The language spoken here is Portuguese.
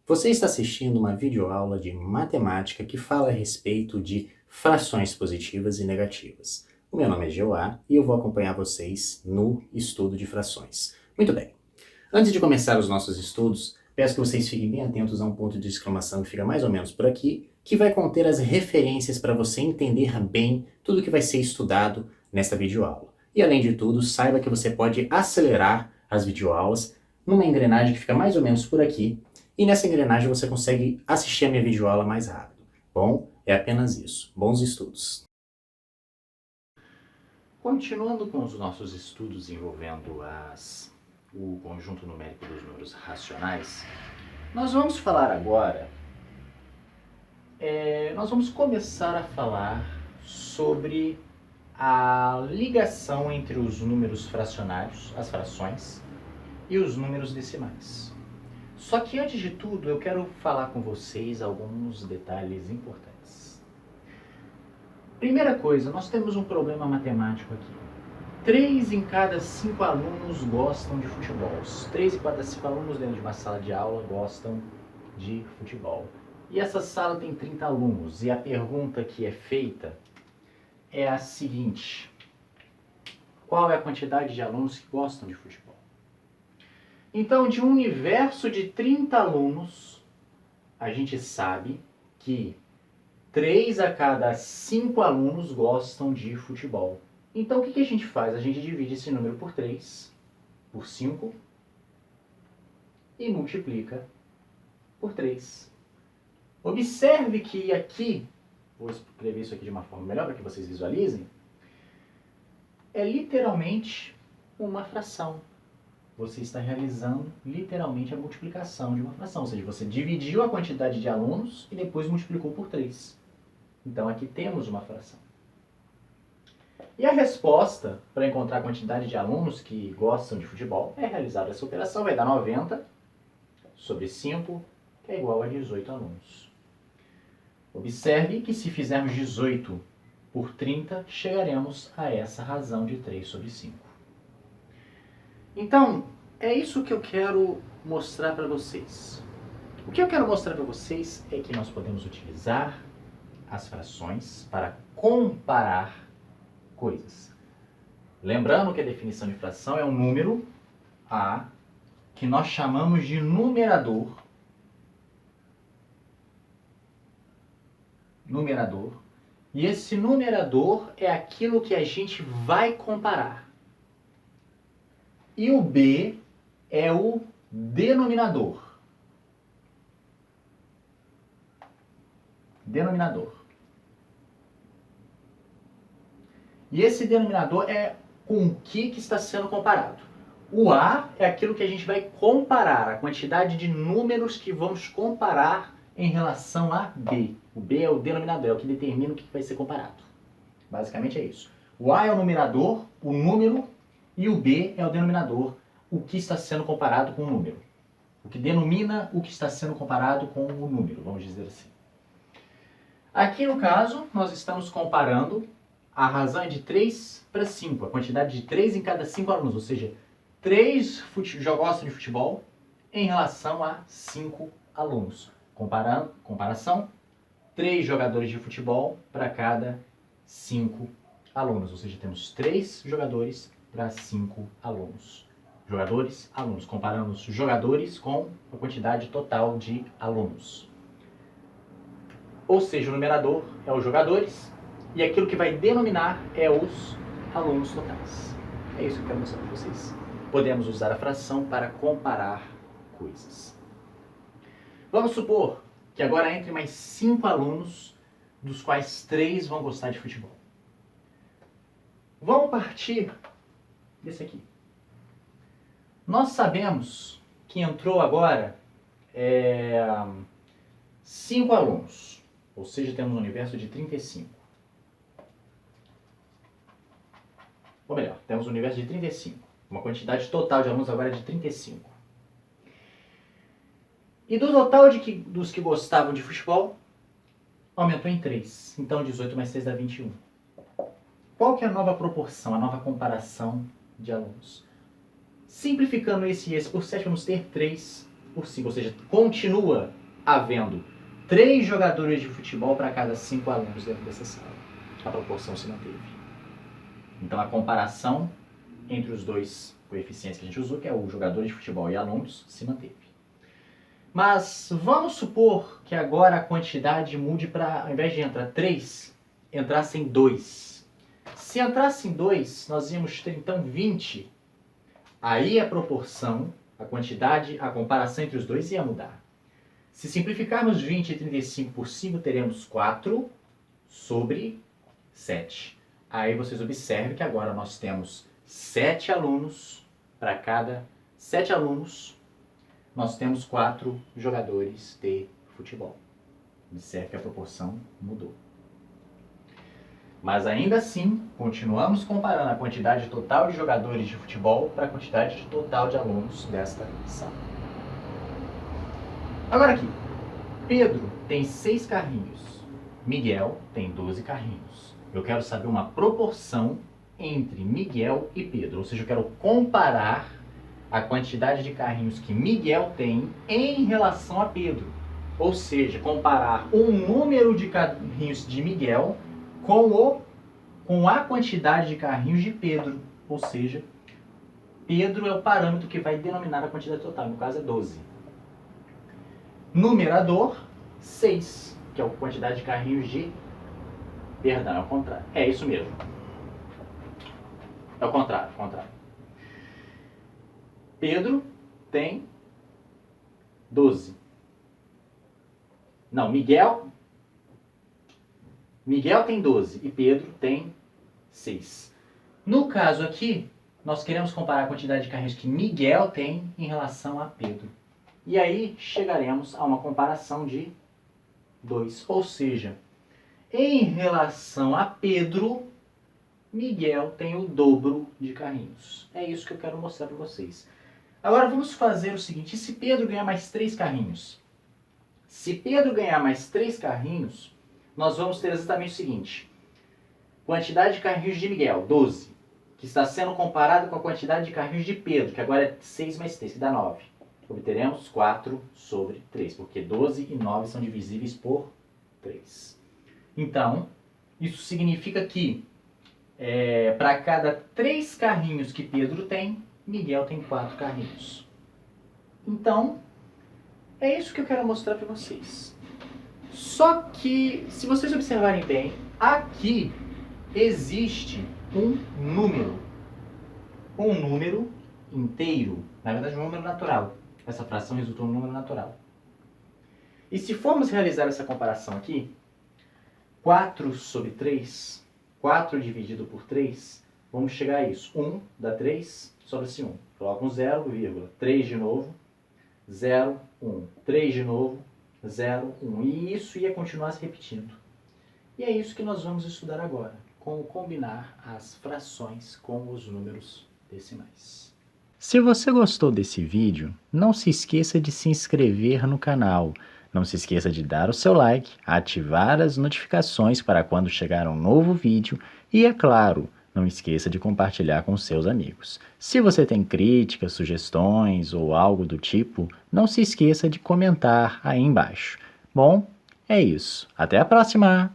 Você está assistindo uma videoaula de matemática que fala a respeito de frações positivas e negativas. O meu nome é Geoá e eu vou acompanhar vocês no estudo de frações. Muito bem. Antes de começar os nossos estudos, peço que vocês fiquem bem atentos a um ponto de exclamação que fica mais ou menos por aqui, que vai conter as referências para você entender bem tudo que vai ser estudado nesta videoaula. E além de tudo, saiba que você pode acelerar as videoaulas numa engrenagem que fica mais ou menos por aqui, e nessa engrenagem você consegue assistir a minha videoaula mais rápido. Bom, é apenas isso. Bons estudos! Continuando com os nossos estudos envolvendo o conjunto numérico dos números racionais, nós vamos falar agora, nós vamos começar a falar sobre a ligação entre os números fracionários, as frações, e os números decimais. Só que antes de tudo, eu quero falar com vocês alguns detalhes importantes. Primeira coisa, nós temos um problema matemático aqui. 3 em cada 5 alunos gostam de futebol. 3 em cada 5 alunos dentro de uma sala de aula gostam de futebol. E essa sala tem 30 alunos. E a pergunta que é feita é a seguinte: qual é a quantidade de alunos que gostam de futebol? Então, de um universo de 30 alunos, a gente sabe que 3 a cada 5 alunos gostam de futebol. Então, o que a gente faz? A gente divide esse número por 3, por 5, e multiplica por 3. Observe que aqui, vou escrever isso aqui de uma forma melhor para que vocês visualizem, é literalmente uma fração. Você está realizando literalmente a multiplicação de uma fração, ou seja, você dividiu a quantidade de alunos e depois multiplicou por 3. Então aqui temos uma fração. E a resposta para encontrar a quantidade de alunos que gostam de futebol é realizar essa operação, vai dar 90 sobre 5, que é igual a 18 alunos. Observe que se fizermos 18 por 30, chegaremos a essa razão de 3 sobre 5. Então, é isso que eu quero mostrar para vocês. O que eu quero mostrar para vocês é que nós podemos utilizar as frações para comparar coisas. Lembrando que a definição de fração é um número A que nós chamamos de numerador. E esse numerador é aquilo que a gente vai comparar. E o B é o denominador. E esse denominador é com o que está sendo comparado. O A é aquilo que a gente vai comparar, a quantidade de números que vamos comparar em relação a B. O B é o denominador, é o que determina o que vai ser comparado. Basicamente é isso. O A é o numerador, o número, e o B é o denominador, o que está sendo comparado com o número. O que denomina o que está sendo comparado com o número, vamos dizer assim. Aqui no caso, nós estamos comparando a razão é de 3 para 5, a quantidade de 3 em cada 5 alunos, ou seja, 3 gostam de futebol em relação a 5 alunos. Comparação, 3 jogadores de futebol para cada 5 alunos, ou seja, temos 3 jogadores para 5 alunos. Jogadores, alunos. Comparamos jogadores com a quantidade total de alunos. Ou seja, o numerador é os jogadores e aquilo que vai denominar é os alunos totais. É isso que eu quero mostrar para vocês. Podemos usar a fração para comparar coisas. Vamos supor que agora entre mais 5 alunos, dos quais 3 vão gostar de futebol. Vamos partir desse aqui. Nós sabemos que entrou agora 5 alunos, ou seja, temos um universo de 35. Ou melhor, temos um universo de 35. Uma quantidade total de alunos agora é de 35. E do total dos que gostavam de futebol, aumentou em 3. Então 18 mais 3 dá 21. Qual que é a nova proporção, a nova comparação de alunos? Simplificando esse e esse por 7, vamos ter 3 por 5, ou seja, continua havendo 3 jogadores de futebol para cada 5 alunos dentro dessa sala. A proporção se manteve. Então a comparação entre os dois coeficientes que a gente usou, que é o jogador de futebol e alunos, se manteve. Mas vamos supor que agora a quantidade mude para, ao invés de entrar 3, entrassem 2. Se entrassem 2, nós íamos ter então 20. Aí a proporção, a quantidade, a comparação entre os dois ia mudar. Se simplificarmos 20 e 35 por 5, teremos 4 sobre 7. Aí vocês observem que agora nós temos 7 alunos, para cada 7 alunos, nós temos 4 jogadores de futebol. Observe que a proporção mudou. Mas ainda assim, continuamos comparando a quantidade total de jogadores de futebol para a quantidade total de alunos desta sala. Agora aqui, Pedro tem 6 carrinhos, Miguel tem 12 carrinhos. Eu quero saber uma proporção entre Miguel e Pedro, ou seja, eu quero comparar a quantidade de carrinhos que Miguel tem em relação a Pedro. Ou seja, comparar o número de carrinhos de Miguel com a quantidade de carrinhos de Pedro. Ou seja, Pedro é o parâmetro que vai denominar a quantidade total, no caso é 12. Numerador, 6, que é a quantidade de carrinhos de... Perdão, é o contrário. É isso mesmo. É o contrário, Pedro tem 12. Não, Miguel tem 12 e Pedro tem 6. No caso aqui, nós queremos comparar a quantidade de carrinhos que Miguel tem em relação a Pedro. E aí chegaremos a uma comparação de 2. Ou seja, em relação a Pedro, Miguel tem o dobro de carrinhos. É isso que eu quero mostrar para vocês. Agora vamos fazer o seguinte, e se Pedro ganhar mais 3 carrinhos? Se Pedro ganhar mais 3 carrinhos, nós vamos ter exatamente o seguinte. Quantidade de carrinhos de Miguel, 12, que está sendo comparado com a quantidade de carrinhos de Pedro, que agora é 6 mais 3, que dá 9. Obteremos 4 sobre 3, porque 12 e 9 são divisíveis por 3. Então, isso significa que para cada 3 carrinhos que Pedro tem, Miguel tem 4 carrinhos. Então, é isso que eu quero mostrar para vocês. Só que, se vocês observarem bem, aqui existe um número. Um número inteiro. Na verdade, um número natural. Essa fração resultou em um número natural. E se formos realizar essa comparação aqui, 4 sobre 3, 4 dividido por 3, vamos chegar a isso. 1 dá 3, sobra-se 1. Coloca um 0, vírgula, 3 de novo, 0, 1. 3 de novo, 0, 1. E isso ia continuar se repetindo. E é isso que nós vamos estudar agora, como combinar as frações com os números decimais. Se você gostou desse vídeo, não se esqueça de se inscrever no canal. Não se esqueça de dar o seu like, ativar as notificações para quando chegar um novo vídeo e, é claro, não esqueça de compartilhar com seus amigos. Se você tem críticas, sugestões ou algo do tipo, não se esqueça de comentar aí embaixo. Bom, é isso. Até a próxima!